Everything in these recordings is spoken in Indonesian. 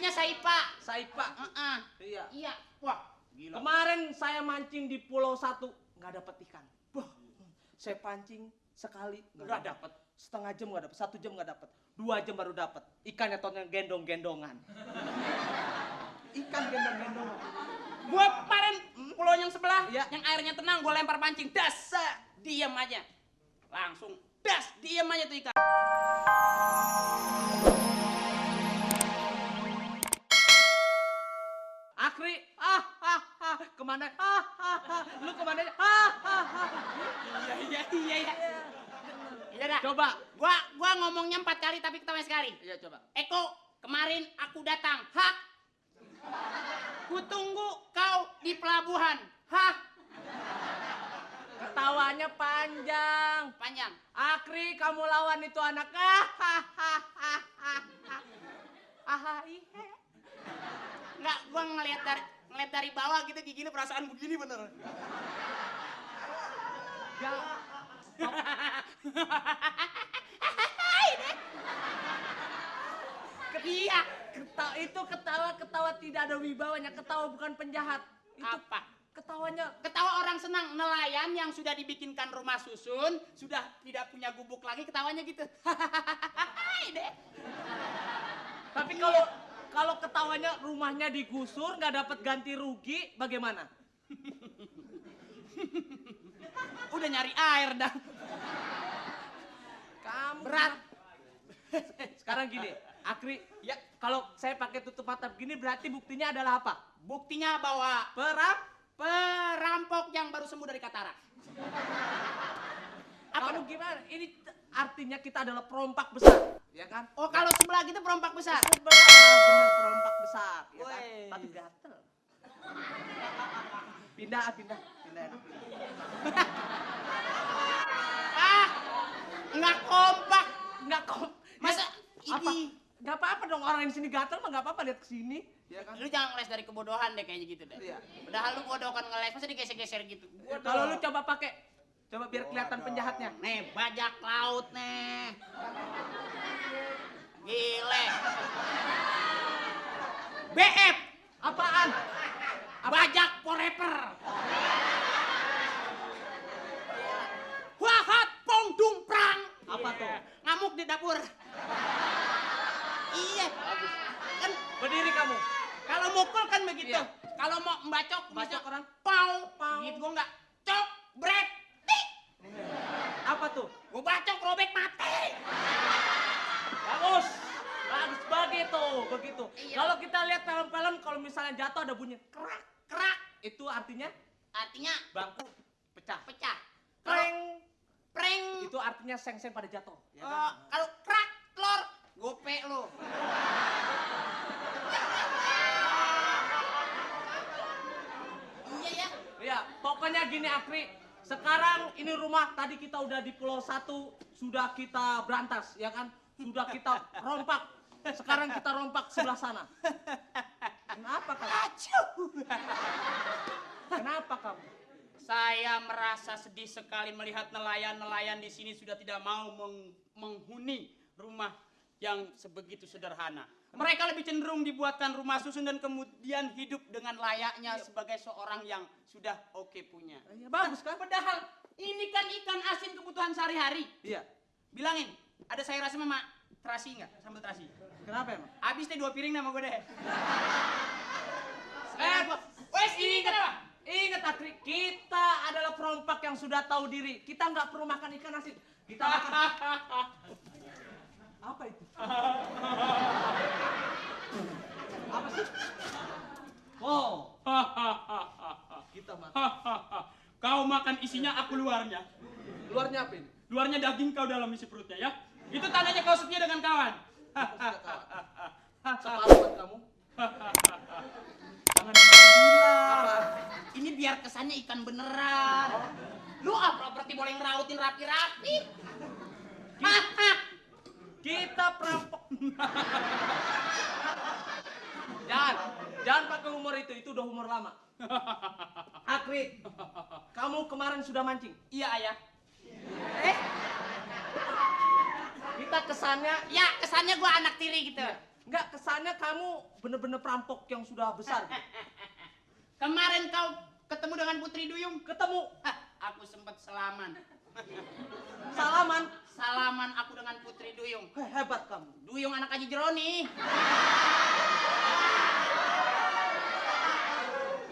Pancingnya Saipa. Saipa. Iya. Iya. Wah, gila. Kemarin saya mancing di Pulau 1 nggak dapat ikan. Wah, saya pancing sekali nggak dapat. Setengah jam nggak dapat, 1 jam nggak dapat, 2 jam baru dapat. Ikannya tonton gendong-gendongan. Ikan gendong-gendongan. Gua kemarin pulau yang sebelah, Iya. yang airnya tenang, gua lempar pancing, das, diam aja. Langsung, das, diam aja tuh ikan. Akri, kemana? Lu kemana? Iya. Iya dah. Coba. Gua ngomongnya 4 kali tapi ketawa sekali. Iya coba. Eko, kemarin aku datang. Hah? Kutunggu kau di pelabuhan. Hah? Ketawanya panjang. Panjang. Akri, kamu lawan itu anak. Ihe. Enggak, gua ngeliat dari bawah gitu gini perasaan begini bener. Ya. Iya. Itu ketawa tidak ada wibawanya, ketawa bukan penjahat. Itu Apa? ketawanya Ketawa orang senang, nelayan yang sudah dibikinkan rumah susun, sudah tidak punya gubuk lagi, ketawanya gitu. Deh. tapi kalau ketawanya rumahnya digusur nggak dapat ganti rugi bagaimana? Udah nyari air dah. Kamu Berat. Sekarang gini, Akri, ya kalau saya pakai tutup mata begini berarti buktinya adalah apa? Buktinya bahwa perampok yang baru sembuh dari katarak. Apa Kamu dong? gimana? Ini artinya kita adalah perompak besar, ya kan? Oh, kalau sebelah gitu perompak besar. Benar perompak besar, ya kan? Weh. Tapi gatel. Pindah. Nggak kompak. Nggak kok. Masa Apa? ini? Nggak apa-apa dong, orang di sini gatel mah nggak apa-apa, lihat ke sini, ya kan? Lu jangan ngeles dari kebodohan deh kayaknya gitu deh. Iya. Padahal lu bodoh kan ngeles, masa digeser-geser gitu. Kalau lu coba pakai, coba biar kelihatan penjahatnya. Nih, bajak laut nih. Gile. BF, Apaan? bajak forever. Wahat pong dung prang. Apa tuh? Ngamuk di dapur. Iya. Kan Berdiri kamu. kalau mukul kan begitu. Iya. Kalau mau membacok Bacok bisa orang. pau. Gitu gua enggak. Cok, brek, tik. Apa tuh? Gua bacok robek mati. Bagus begitu. Iya. Kalau kita lihat film-film, kalau misalnya jatuh ada bunyi kerak, Kerak. itu artinya Artinya bangku pecah. pecah. Kalau Preng, preng. itu artinya seng-seng pada jatuh. Ya Oh, kan? kalau kerak telur, gope lu. Iya ya. Iya, pokoknya gini Akri. Sekarang ini rumah, tadi kita udah di Pulau 1, sudah kita berantas, ya kan? Sudah kita rompak. Sekarang kita rompak sebelah sana. Kenapa kamu? Acuh. Kenapa kamu? Saya merasa sedih sekali melihat nelayan-nelayan di sini sudah tidak mau menghuni rumah yang sebegitu sederhana. Mereka lebih cenderung dibuatkan rumah susun dan kemudian hidup dengan layaknya sebagai seorang yang sudah oke punya. Iya, bagus kan? Padahal ini kan ikan asin kebutuhan sehari-hari. Iya. Bilangin, ada sayur asam sama terasi nggak? Sambal terasi. Kenapa emang? Habis deh 2 piring nama gue deh. Wes, ingat Akri, kita adalah perompak yang sudah tahu diri. Kita nggak perlu makan ikan asin. Kita makan. Apa itu? Apa sih? Oh, kita makan. Kau makan isinya, aku luarnya. Luarnya apa ini? Luarnya daging, kau dalam isi perutnya ya. Itu tandanya kau setia dengan kawan. Separuh buat kamu. Jangan bilang. Apa? Ini biar kesannya ikan beneran. Lu apa seperti boleh ngerautin rapi-rapi. Kita perampok. Jangan pakai humor itu udah humor lama. Akri, kamu kemarin sudah mancing? Iya ayah. Kita kesannya, Ya kesannya gua anak tiri gitu. Enggak, kesannya kamu bener-bener perampok yang sudah besar. Kemarin kau ketemu dengan Putri Duyung? Ketemu. Aku sempat salaman. Salaman. Salaman aku dengan Putri Duyung. Hebat kamu. Duyung anak Haji Jeroni.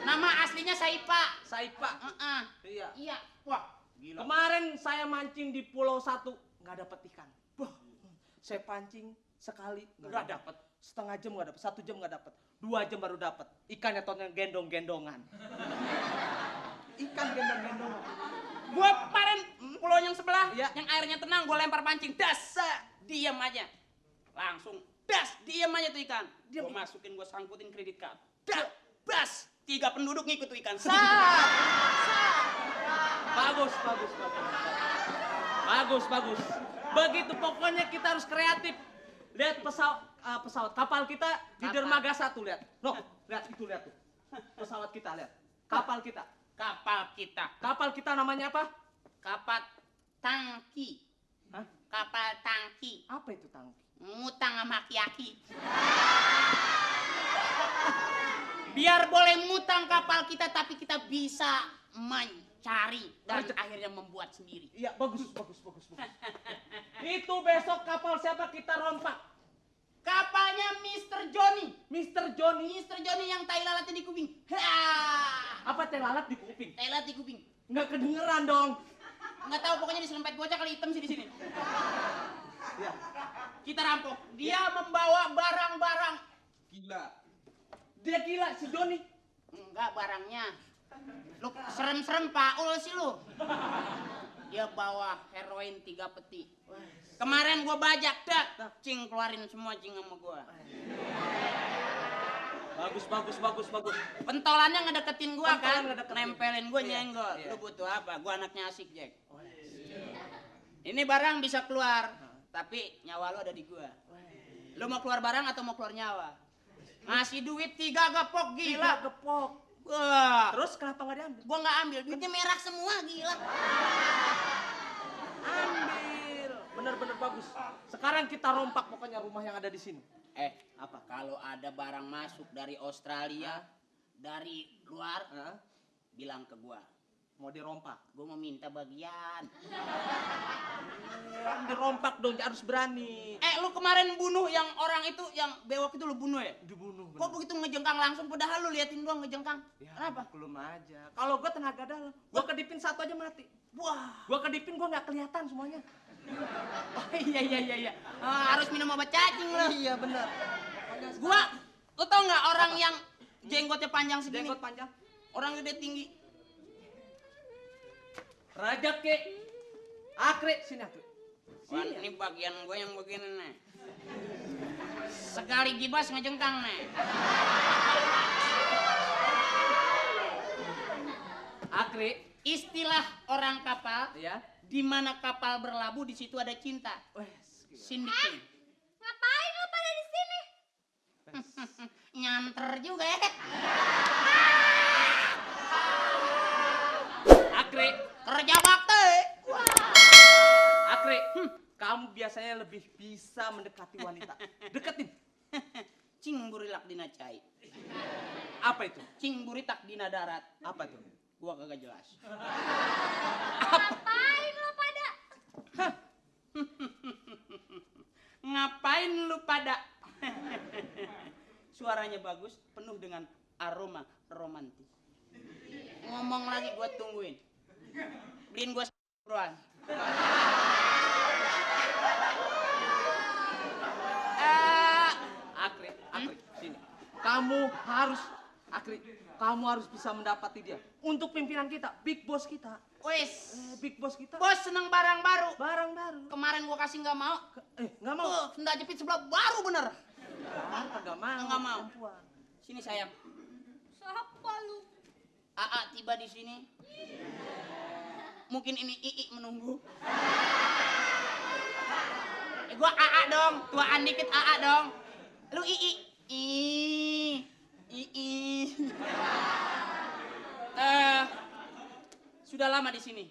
Nama aslinya Saipa. Saipa. Iya. Iya. Wah, gila. Kemarin saya mancing di Pulau 1 nggak dapet ikan. Wah, saya pancing sekali nggak dapet. Setengah jam nggak dapet, 1 jam nggak dapet, 2 jam baru dapet. Ikannya tonton gendong-gendongan. Ikan gendong-gendongan. Gua kemarin pulau yang sebelah, Iya. yang airnya tenang, gua lempar pancing, das, diam aja. Langsung, das, diam aja tuh ikan. Gua masukin, gua sangkutin kredit card. Das, bas, 3 penduduk ngikut tuh ikan. Bagus. Begitu pokoknya kita harus kreatif. Lihat pesawat kapal kita di Kapal. dermaga 1 lihat. Noh, lihat tuh. Pesawat kita lihat. Kapal kita. Kapal kita namanya apa? Kapal tangki. Hah? Kapal tangki. Apa itu tangki? Ngutang sama aki-aki. Biar boleh ngutang kapal kita, tapi kita bisa mencari dan akhirnya membuat sendiri. Iya, bagus. Itu besok kapal siapa kita rompak? Kapalnya Mr. Johnny. Mr. Johnny. Mr. Johnny yang tai lalatnya di kuping. Apa teh lalat di kuping? Tai lalat di kuping. Nggak kedengeran dong. Nggak tahu, pokoknya diselempet bocah kali hitam sih di sini. Ya. Kita rampok. Dia membawa barang-barang. Gila. Dia gila si Johnny. Enggak, barangnya. Lu serem-serem Paul sih lu. Dia bawa heroin 3 peti. Kemarin gua bajak, dak. Cing, keluarin semua cing sama gua. Bagus. Pentolannya ngedeketin gua Pentolan kan, ngedeketin. nempelin gua Iya, nyenggol. iya. Lu butuh apa? Gua anaknya asik, Jack. Ini barang bisa keluar, tapi nyawa lu ada di gua. Lu mau keluar barang atau mau keluar nyawa? Ngasih duit 3 gepok, gila. Gepok. Wah. Terus kenapa nggak diambil? Gua nggak ambil, duitnya merah semua, gila. Ambil. Bener-bener bagus. Sekarang kita rompak pokoknya rumah yang ada di sini. Apa? Kalau ada barang masuk dari Australia, dari luar, bilang ke gua. Mau dirompak. Gua mau minta bagian. Dirompak dong, harus berani. Lu kemarin bunuh yang orang itu, yang bewok itu lu bunuh ya? Dibunuh. Kok begitu ngejengkang langsung, padahal lu liatin doang ngejengkang? Ya, Kenapa? Belum aja. Kalau gua tenaga dalam, gua kedipin 1 aja mati. Wah. Gua kedipin gua nggak kelihatan semuanya. Oh, iya. Harus minum obat cacing lu. Iya benar. Lu tau nggak orang yang jenggotnya panjang segini? Jenggot panjang. Orang gede tinggi. Raja ke. Akre sini Akre. Wah, ini bagian gue yang begini nih. Sekali gibas ngejengkang nih. Akre. Istilah orang kapal, Ya. di mana kapal berlabuh di situ ada cinta. Sindikin. Ngapain lu pada di sini? Nyanter juga ya. Akre. Kerja bakti. Akre. Kamu biasanya lebih bisa mendekati wanita. Deketin. Cing burilak dina cai. Apa itu? Cing buritak dina darat. Apa itu? Gua kagak jelas. Ngapain lu pada? Ngapain lu pada? Suaranya bagus, penuh dengan aroma romantis. Ngomong lagi gua tungguin. Beliin gua buruan. Akre, sini. Kamu harus bisa mendapati dia. Untuk pimpinan kita, big boss kita. Wes, Big boss kita. bos seneng barang baru. Barang baru. Kemarin gua kasih nggak mau. Nggak mau. Sendal jepit sebelah baru bener. Nggak mau. Nggak mau. Perempuan. Sini sayang. Siapa lu? Aa tiba di sini. Mungkin ini Ii menunggu. Gua Aa dong, tuaan dikit Aa dong. Lu Ii. Ii. Sudah lama di sini.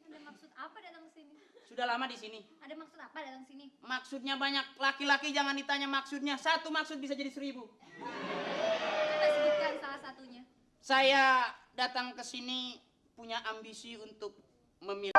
Ada maksud apa apa datang ke sini? Sudah lama di sini. Ada maksud apa datang ke sini? Maksudnya banyak. Laki-laki jangan ditanya maksudnya. Satu maksud bisa jadi 1000. Coba sebutkan salah satunya. Saya datang ke sini punya ambisi untuk memilih.